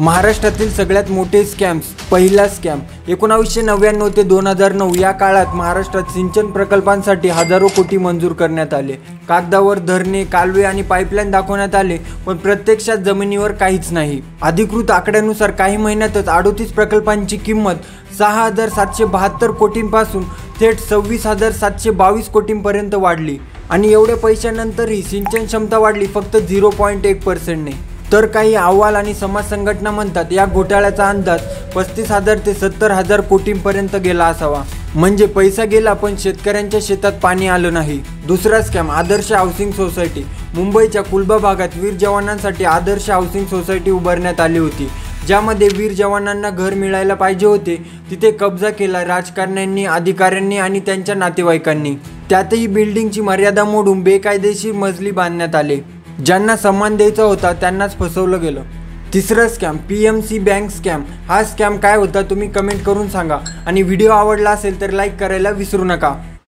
महाराष्ट्रातील सगळ्यात मोठे स्कॅम्स. पहिला स्कॅम 1999 ते 2009 या काळात महाराष्ट्रात सिंचन प्रकल्पांसाठी हजारो कोटी मंजूर करण्यात आले. कागदावर धरणे, कालवे आणि पाईपलाईन दाखवण्यात आले, पण प्रत्यक्षात जमिनीवर काहीच नाही. अधिकृत आकड्यानुसार काही महिन्यातच 38 प्रकल्पांची किंमत 6,772 कोटींपासून थेट 26,722 कोटींपर्यंत वाढली. आणि एवढ्या पैशानंतरही सिंचन क्षमता वाढली फक्त 0.1%ने. तर काही अहवाल आणि समाज संघटना म्हणतात या घोटाळ्याचा अंदाज 35,000 ते 70,000 कोटींपर्यंत गेला असावा. म्हणजे पैसा गेला पण शेतकऱ्यांच्या शेतात पाणी आलं नाही. दुसरा स्कॅम आदर्श हाऊसिंग सोसायटी. मुंबईच्या कुलबा भागात वीर जवानांसाठी आदर्श हाऊसिंग सोसायटी उभारण्यात आली होती, ज्यामध्ये वीर जवानांना घर मिळायला पाहिजे होते तिथे कब्जा केला राजकारण्यांनी, अधिकाऱ्यांनी आणि त्यांच्या नातेवाईकांनी. त्यातही बिल्डिंगची मर्यादा मोडून बेकायदेशीर मजली बांधण्यात आले. ज्यांना सन्मान द्यायचा होता त्यांनाच फसवलं गेलं. तिसरा स्कॅम PMC बँक स्कॅम. हा स्कॅम काय होता तुम्ही कमेंट करून सांगा आणि व्हिडिओ आवडला असेल तर लाईक करायला विसरू नका.